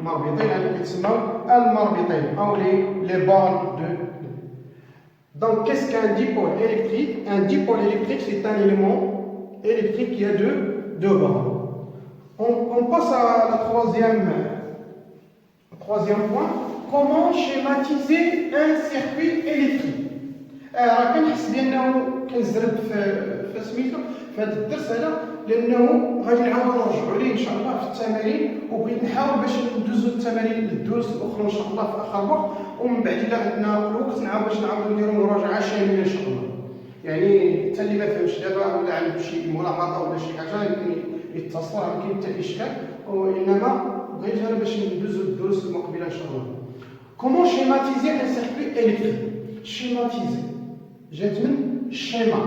المربطين اللي كيتسموا المربطين أو les bornes de. Donc, qu'est-ce qu'un dipôle électrique? Un dipôle électrique, c'est un élément électrique qui a deux bornes. On passe à la troisième point. Comment schématiser un circuit électrique? راه كنحس بأنه كنزرب في سميتو في هذا الدرس هذا، لأنه غادي نعاودو نرجعو ليه إن شاء الله في التمارين، وبغيت نحاول باش ندوزو التمارين للدروس الأخرى إن شاء الله في آخر وقت، ومن بعد إلا عندنا الوقت باش نعاودو نديرو مراجعة شاملة إن شاء الله. يعني حتى اللي ما فهمش دابا ولا عنده شي ملاحظة ولا شي حاجة يمكن يتصل، راه كاين حتى إشكال، وإنما بغيت أنا باش ندوزو الدروس المقبلة إن شاء الله. Comment schématiser un circuit électrique? Schématiser جات من الشيما.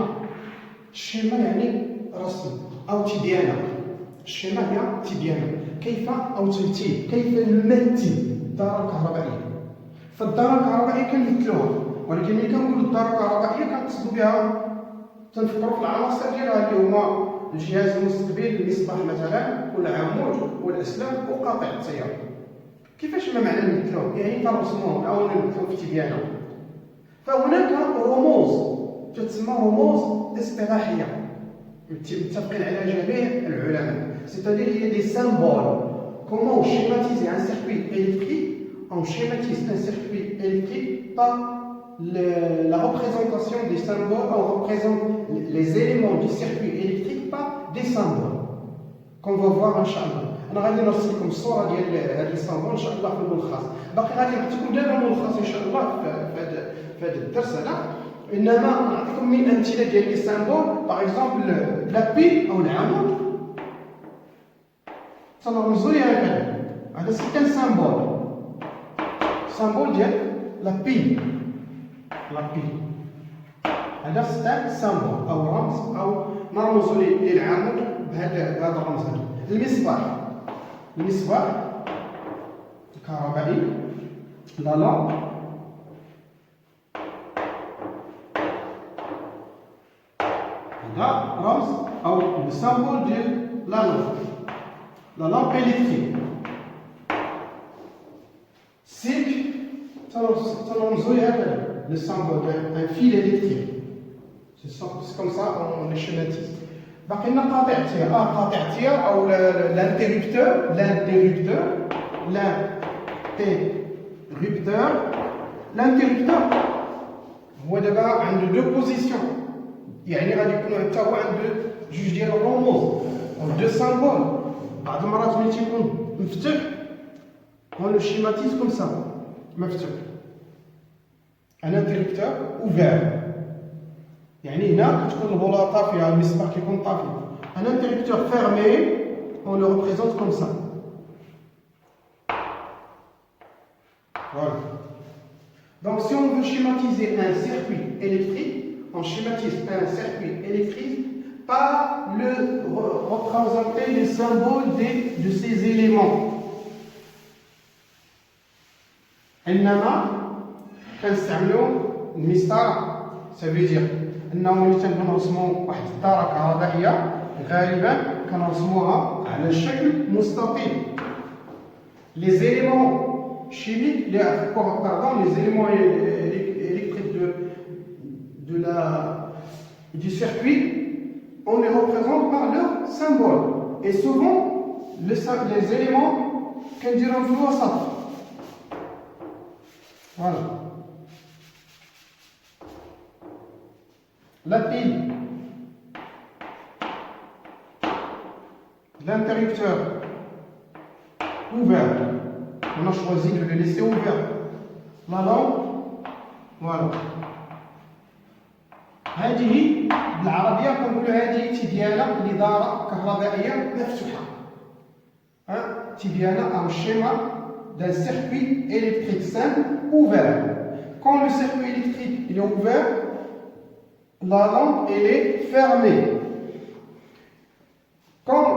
الشيما يعني رسم أو تبيانة. الشيما هي تبيانة، كيف أو تمثيل، كيف نمثل الدارة الكهربائية. فالدارة الكهربائية كنمثلوها، ولكن ملي كنقولوا الدارة الكهربائية كنقصدوا بها تنفكروا في العناصر ديالها اللي هما الجهاز المستقبل، المصباح مثلا، والعمود والأسلاك وقاطع التيار. كيفاش ما معنى نمثلوهم؟ يعني كنرسموهم أو نمثلوهم في تبيانة. فهناك رموز تسمى رموز اصطلاحية متفقين على جميع العلماء، c'est-à-dire il y a des symboles. Comment schématiser un circuit électrique? On schématise un circuit électrique par la représentation des symboles. On représente les éléments du circuit électrique par des symboles qu'on va voir إن شاء الله. أنا غادي نرسل لكم الصورة ديال هاد السامبول إن شاء الله في الملخص. باقي غادي نعطيكم دابا ملخص إن شاء الله في هذا الدرس هذا، إنما نعطيكم من أمثلة ديال لي سامبول. باغ إكزومبل لابي أو العمود تنرمزو ليه هكذا، هذا سي ان سامبول ديال لابي. هذا سي ان سامبول أو رمز، أو نرمزو للعمود بهذا الرمز هذا. المصباح الكهربائي، لا لامب، هذا رمز أو السامبول ديال لا لامب إلكتريك. سلك تنرمزو ليه هكذا، لو سامبول ديال ان فيل إلكتريك. سي كوم سا اون لي شيماتيز. باقي لنا قاطع التيار، قاطع التيار أو l'interrupteur. L'interrupteur هو دابا عنده دو بوزيسيون، يعني غادي يكون حتى هو عنده جوج ديال الرموز أو دو سامبول. بعض المرات ملي تيكون مفتوح on le schématise comme ça، مفتوح. un interrupteur ouvert، يعني هنا كتكون البوله طافيه، المصباح كيكون طافي. un interrupteur fermé on le représente comme ça. Voilà. Donc si on veut schématiser un circuit électrique, on schématise un circuit électrique par représenter les symboles de ces éléments. إنما كنستعملوا المسطرة. ça veut dire أنه ملي تنرسموا واحد الدارة كهربائية غالبا كنرسموها على شكل مستطيل. Les éléments chimiques, les éléments électriques du circuit, on les représente par leurs symboles. Et souvent, les éléments كنديرهم في الوسط. Voilà. La pile, l'interrupteur ouvert, on a choisi de le laisser ouvert. La lampe, voilà. هذه بالعربية كنقولوا هذه تبيانة لدارة كهربائية مفتوحة. تبيانة أو schéma d'un circuit électrique simple ouvert. Quand le circuit électrique est ouvert, la lampe elle est fermée. Quand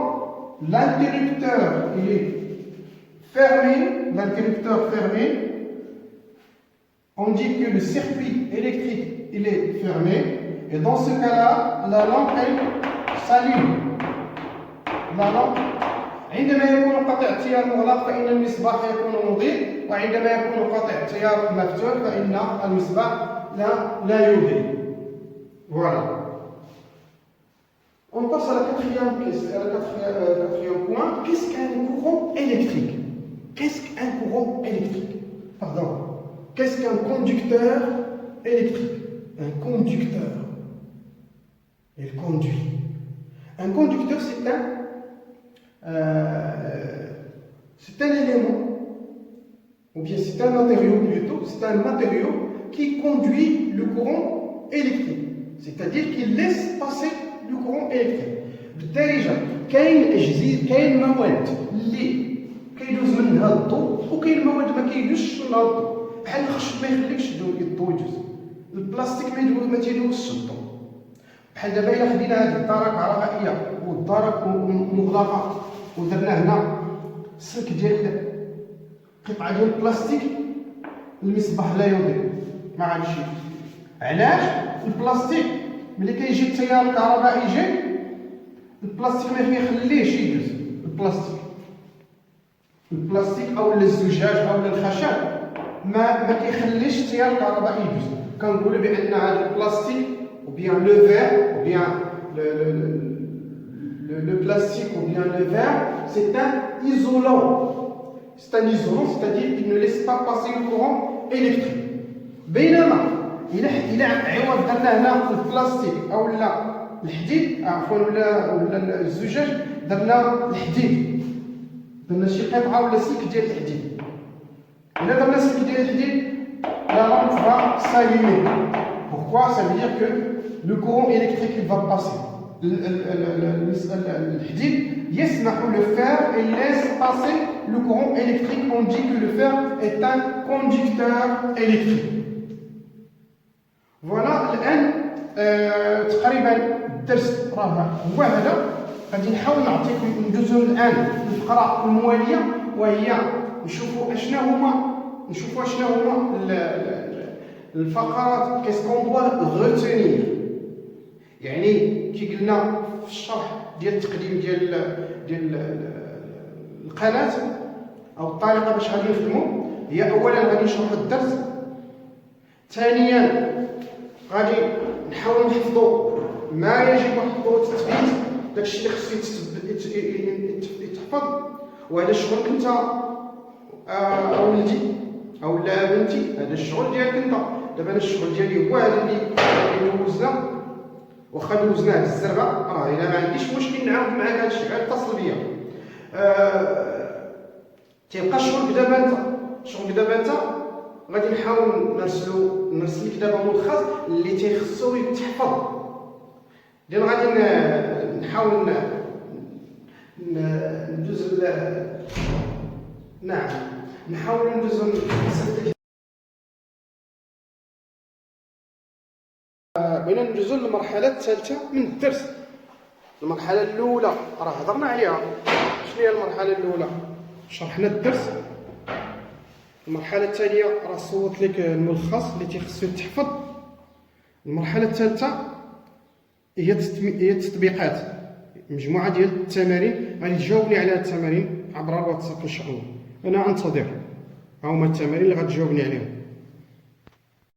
l'interrupteur est fermé, on dit que le circuit électrique il est fermé, et dans ce cas-là, la lampe elle s'allume. La lampe عندما يكون قطع التيار مغلق فإن المصباح يكون مضيء، وعندما يكون قطع التيار مفتوح فإن المصباح لا يضيء. Voilà. On passe à la quatrième point. Qu'est-ce qu'un courant électrique? Qu'est-ce qu'un courant électrique? Pardon. Qu'est-ce qu'un conducteur électrique? Un conducteur. Il conduit. Un conducteur, c'est un élément, ou bien c'est un matériau plutôt, c'est un matériau qui conduit le courant électrique. C'est-à-dire qu'il laisse passer le courant électrique. بالدارجة كاين مواد اللي كيدوز منها الضوء وكاين مواد ما كيدوزش منها الضوء، بحال الخشب ما يخليكش الضوء يدوز، البلاستيك ما تيدوزش الضوء. بحال دابا إلا خدينا هذه الدارة كهربائية والدارة مغلقة ودرنا هنا السلك ديال قطعة ديال البلاستيك، المصباح لا يضيء، ما عادش يضيء. علاش؟ البلاستيك ملي كيجي التيار الكهربائي البلاستيك ما كيخليهش يدوز. البلاستيك او الزجاج او الخشب ما كيخليش التيار الكهربائي يدوز. كنقولوا بان هذا البلاستيك ou bien le verre ou bien le plastique ou bien le verre, c'est un isolant. C'est un isolant, c'est-à-dire qu'il ne laisse pas passer le courant électrique. بينما إلا عوض درنا هنا البلاستيك أو الحديد، عفوا ولا الزجاج، درنا الحديد، درنا شي قطعة ولا سلك ديال الحديد. إلا درنا سلك ديال الحديد la lampe va s'allumer. Pourquoi? Ça veut dire que le courant électrique il va passer. الحديد يسمح le fer et laisse passer le courant électrique. On dit que le fer est un conducteur électrique. Voilà. الآن تقريبا الدرس راه هو هذا. غادي نحاول نعطيكم ندوزو الآن للفقرة الموالية، وهي نشوفوا اشنا هما الفقرات. كيسكون دوا غوتونير، يعني كي قلنا في الشرح ديال التقديم ديال القناه او الطريقه باش غادي نخدموا. هي اولا غادي نشرحوا الدرس، ثانيا غادي نحاول نحفظوا ما يجب حفظه التثبيت، داكشي اللي خصو يتحفظ. وهذا الشغل انت ولدي او لا بنتي، هذا الشغل ديالك انت. دابا انا الشغل ديالي هو هذا اللي دوزنا، واخا دوزناه بالزربه راه الا ما عنديش مشكل نعاود معاك هذا الشيء، عاد اتصل بيا. تيبقى الشغل دابا انت غادي نحاول نرسل لك دابا ملخص اللي تيخصو يتحفظ. لان غادي نحاول ندوز نحاول ندوز بغينا ندوزو للمرحلة الثالثة من الدرس. المرحلة الأولى راه هضرنا عليها. شنو هي المرحلة الأولى؟ شرحنا الدرس. المرحلة الثانية راه صوت لك الملخص اللي تيخصو يتحفظ. المرحلة الثالثة هي التطبيقات، مجموعة ديال التمارين. غادي تجاوبني على هاد التمارين عبر الواتساب إن شاء الله. أنا أنتظر، هاهما التمارين اللي غتجاوبني عليهم.